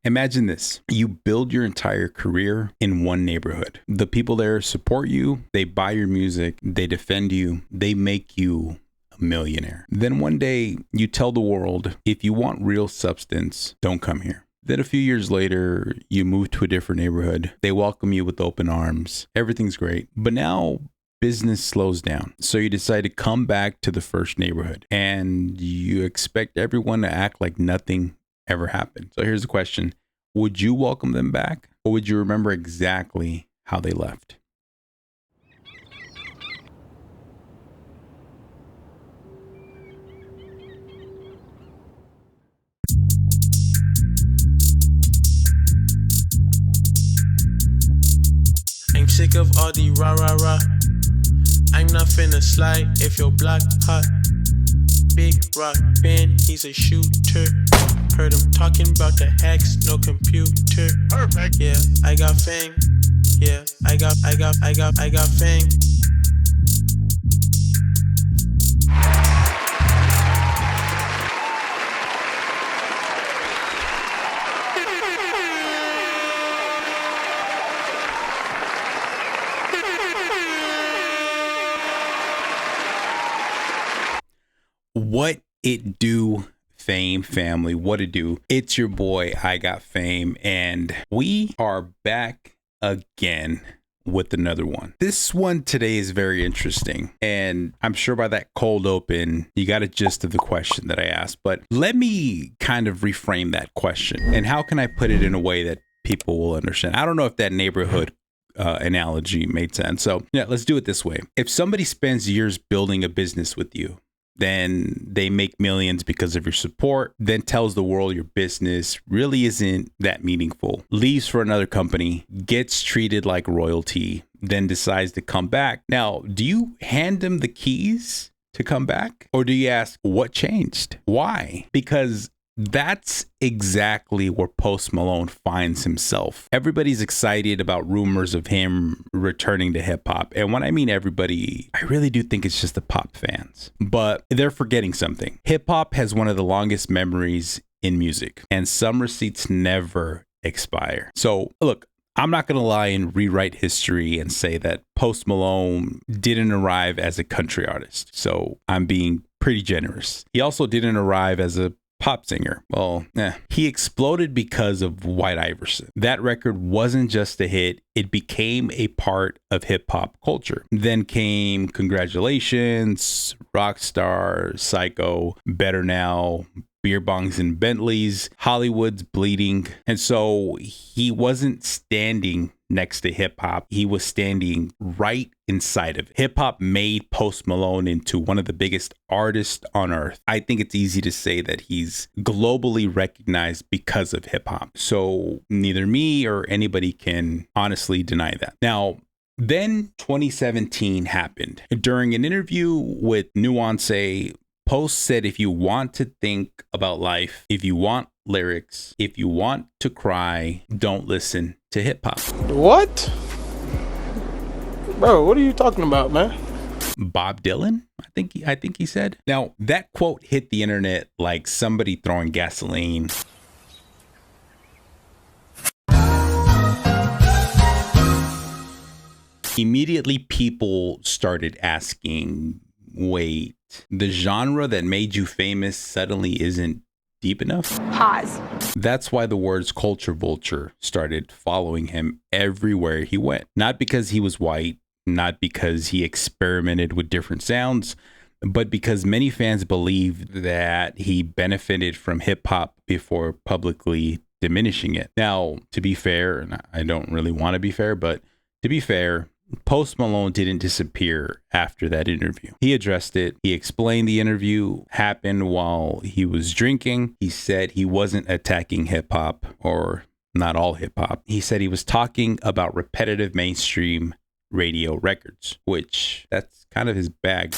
Imagine this. You build your entire career in one neighborhood. The people there support you. They buy your music. They defend you. They make you a millionaire. Then one day you tell the world, if you want real substance, don't come here. Then a few years later, you move to a different neighborhood. They welcome you with open arms. Everything's great. But now business slows down. So you decide to come back to the first neighborhood and you expect everyone to act like nothing ever happened. So here's the question. Would you welcome them back, or would you remember exactly how they left? I'm sick of all the rah rah rah. I'm not finna slide if your block hot. Big rock fan, he's a shooter. Heard him talking about the hacks, no computer. Perfect. Yeah, I got fame. Yeah, I got fame. What it do, Fame family? What it do? It's your boy, iGotFame, and we are back again with another one. This one today is very interesting, and I'm sure by that cold open, you got a gist of the question that I asked, but let me kind of reframe that question. And how can I put it in a way that people will understand? I don't know if that neighborhood analogy made sense. So yeah, let's do it this way. If somebody spends years building a business with you, then they make millions because of your support, then tells the world your business really isn't that meaningful, leaves for another company, gets treated like royalty, then decides to come back. Now, do you hand them the keys to come back? Or do you ask, what changed? Why? Because that's exactly where Post Malone finds himself. Everybody's excited about rumors of him returning to hip hop. And when I mean everybody, I really do think it's just the pop fans. But they're forgetting something. Hip hop has one of the longest memories in music, and some receipts never expire. So look, I'm not going to lie and rewrite history and say that Post Malone didn't arrive as a country artist. So I'm being pretty generous. He also didn't arrive as a pop singer. Well, he exploded because of White Iverson. That record wasn't just a hit, it became a part of hip hop culture. Then came Congratulations, Rockstar, Psycho, Better Now, Beer Bongs and Bentleys, Hollywood's Bleeding. And so he wasn't standing next to hip hop. He was standing right inside of it. Hip hop made Post Malone into one of the biggest artists on earth. I think it's easy to say that he's globally recognized because of hip hop. So neither me or anybody can honestly deny that. Now, then 2017 happened. During an interview with Nuance, Post said, if you want to think about life, if you want lyrics, if you want to cry, don't listen to hip hop. What? Bro, what are you talking about, man? Bob Dylan, I think he said. Now, that quote hit the internet like somebody throwing gasoline. Immediately, people started asking, wait, the genre that made you famous suddenly isn't deep enough? Pause. That's why the words culture vulture started following him everywhere he went. Not because he was white, not because he experimented with different sounds, but because many fans believed that he benefited from hip hop before publicly diminishing it. Now, to be fair, and I don't really want to be fair, but to be fair, Post Malone didn't disappear after that interview. He addressed it. He explained the interview happened while he was drinking. He said he wasn't attacking hip hop, or not all hip hop. He said he was talking about repetitive mainstream radio records, which that's kind of his bag.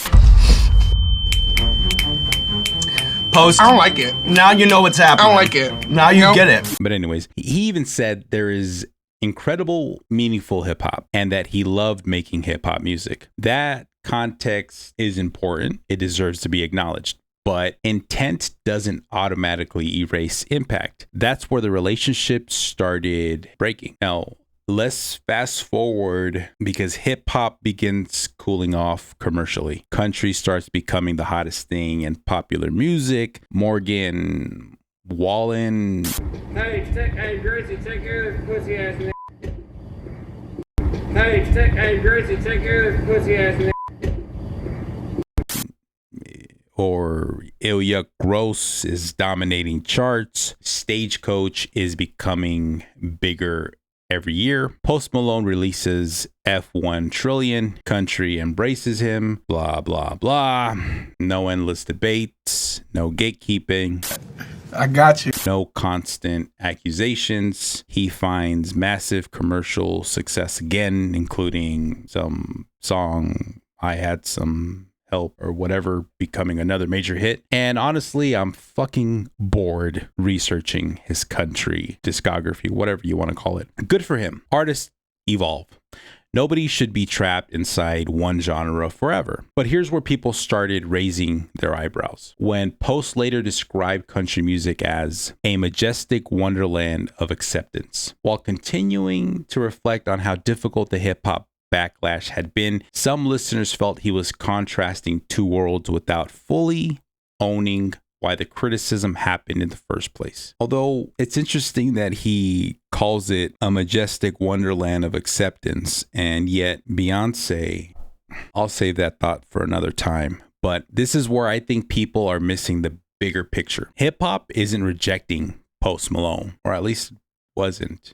Post, I don't like it. Now you know what's happening. I don't like it. Now you get it. But anyways, he even said there is incredible, meaningful hip hop and that he loved making hip hop music. That context is important. It deserves to be acknowledged. but intent doesn't automatically erase impact. That's where the relationship started breaking. Now, let's fast forward because hip hop begins cooling off commercially. Country starts becoming the hottest thing in popular music. Morgan Wallen. Hey, Gracie, take care of this pussy ass nigga. Hey, Gracie, take care of this pussy ass nigga. Or Ilya Gross is dominating charts. Stagecoach is becoming bigger every year. Post Malone releases F1 Trillion. Country embraces him. Blah, blah, blah. No endless debates. No gatekeeping. I got you. No constant accusations. He finds massive commercial success again, including some song, I Had Some Help or whatever, becoming another major hit. And honestly, I'm fucking bored researching his country discography, whatever you want to call it. Good for him. Artists evolve. Nobody should be trapped inside one genre forever. But here's where people started raising their eyebrows. When Post later described country music as a majestic wonderland of acceptance, while continuing to reflect on how difficult the hip hop backlash had been, some listeners felt he was contrasting two worlds without fully owning why the criticism happened in the first place. Although it's interesting that he calls it a majestic wonderland of acceptance, and yet Beyonce, I'll save that thought for another time. But this is where I think people are missing the bigger picture. Hip hop isn't rejecting Post Malone, or at least wasn't.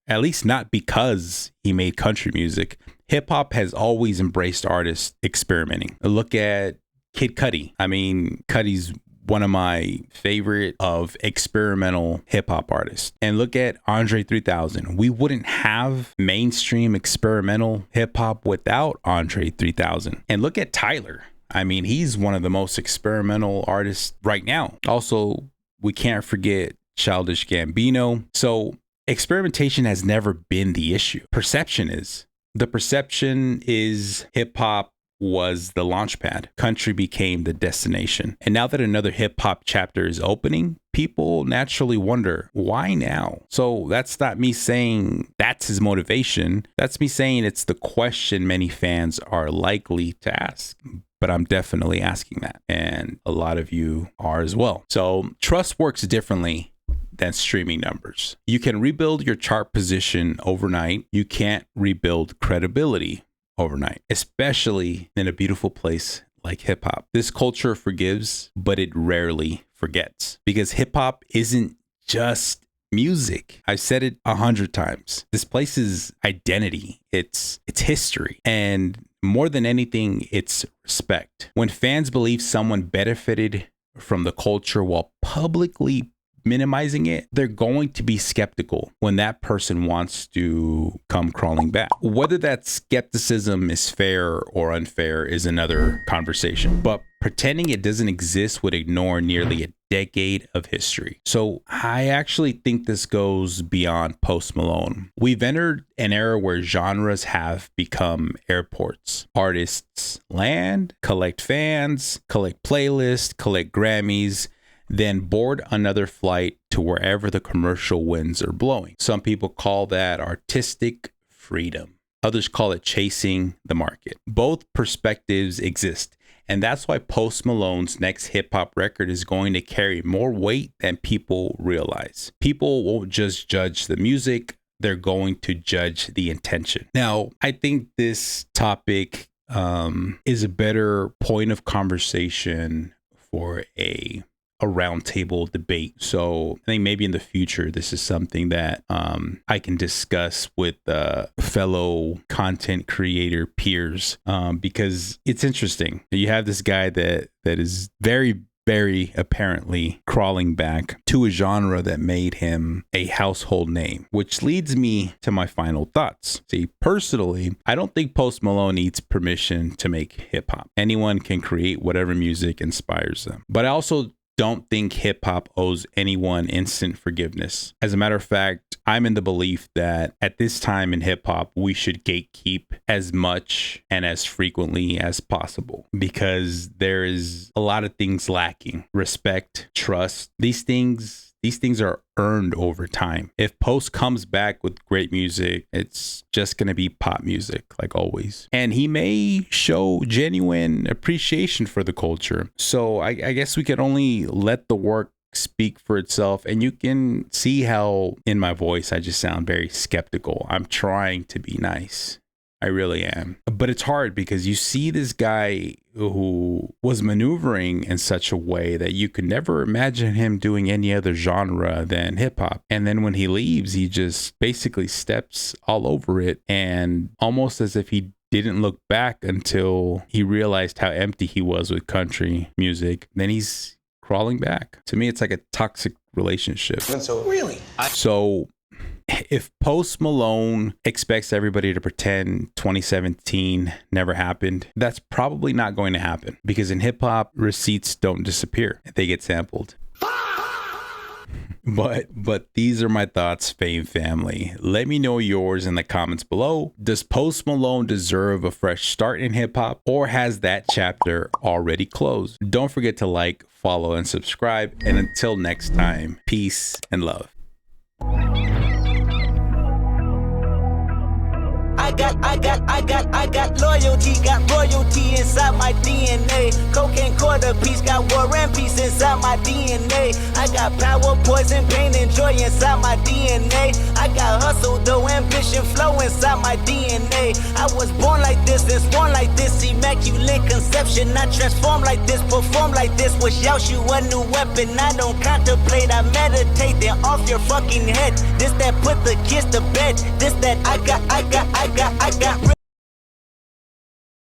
At least not because he made country music. Hip hop has always embraced artists experimenting. Look at Kid Cudi. I mean, Cudi's one of my favorite of experimental hip hop artists. And look at Andre 3000. We wouldn't have mainstream experimental hip hop without Andre 3000. And look at Tyler. I mean, he's one of the most experimental artists right now. Also, we can't forget Childish Gambino. So experimentation has never been the issue. Perception is. The perception is hip hop was the launch pad. Country became the destination. And now that another hip hop chapter is opening, people naturally wonder, why now? So that's not me saying that's his motivation. That's me saying it's the question many fans are likely to ask. But I'm definitely asking that. And a lot of you are as well. So trust works differently than streaming numbers. You can rebuild your chart position overnight. You can't rebuild credibility overnight, especially in a beautiful place like hip hop. This culture forgives, but it rarely forgets, because hip hop isn't just music. I've said it 100 times. This place's identity, it's history, and more than anything, it's respect. When fans believe someone benefited from the culture while publicly minimizing it, they're going to be skeptical when that person wants to come crawling back. Whether that skepticism is fair or unfair is another conversation, but pretending it doesn't exist would ignore nearly a decade of history. So I actually think this goes beyond Post Malone. We've entered an era where genres have become airports. Artists land, collect fans, collect playlists, collect Grammys, then board another flight to wherever the commercial winds are blowing. Some people call that artistic freedom. Others call it chasing the market. Both perspectives exist. And that's why Post Malone's next hip hop record is going to carry more weight than people realize. People won't just judge the music, they're going to judge the intention. Now, I think this topic is a better point of conversation for a roundtable debate. So I think maybe in the future, this is something that I can discuss with fellow content creator peers, because it's interesting. You have this guy that is very, very apparently crawling back to a genre that made him a household name, which leads me to my final thoughts. See, personally, I don't think Post Malone needs permission to make hip hop. Anyone can create whatever music inspires them. But I also don't think hip hop owes anyone instant forgiveness. As a matter of fact, I'm in the belief that at this time in hip hop, we should gatekeep as much and as frequently as possible because there is a lot of things lacking. Respect, trust, these things are earned over time. If Post comes back with great music, it's just going to be pop music like always. And he may show genuine appreciation for the culture. So I guess we could only let the work speak for itself. And you can see how in my voice I just sound very skeptical. I'm trying to be nice. I really am. But it's hard because you see this guy who was maneuvering in such a way that you could never imagine him doing any other genre than hip hop. And then when he leaves, he just basically steps all over it, and almost as if he didn't look back until he realized how empty he was with country music. Then he's crawling back. To me, it's like a toxic relationship. Really? So if Post Malone expects everybody to pretend 2017 never happened, that's probably not going to happen because in hip hop, receipts don't disappear. They get sampled. But these are my thoughts, Fame family. Let me know yours in the comments below. Does Post Malone deserve a fresh start in hip hop, or has that chapter already closed? Don't forget to like, follow, and subscribe. And until next time, peace and love. I got loyalty, got royalty inside my DNA. Cocaine quarter piece, got war and peace inside my DNA. I got power, poison, pain, and joy inside my DNA. I got hustle, though, ambition, flow inside my DNA. I was born like this and sworn like this, immaculate conception. I transform like this, perform like this, wish out you a new weapon. I don't contemplate, I meditate, then off your fucking head. This that put the kids to bed, this that I got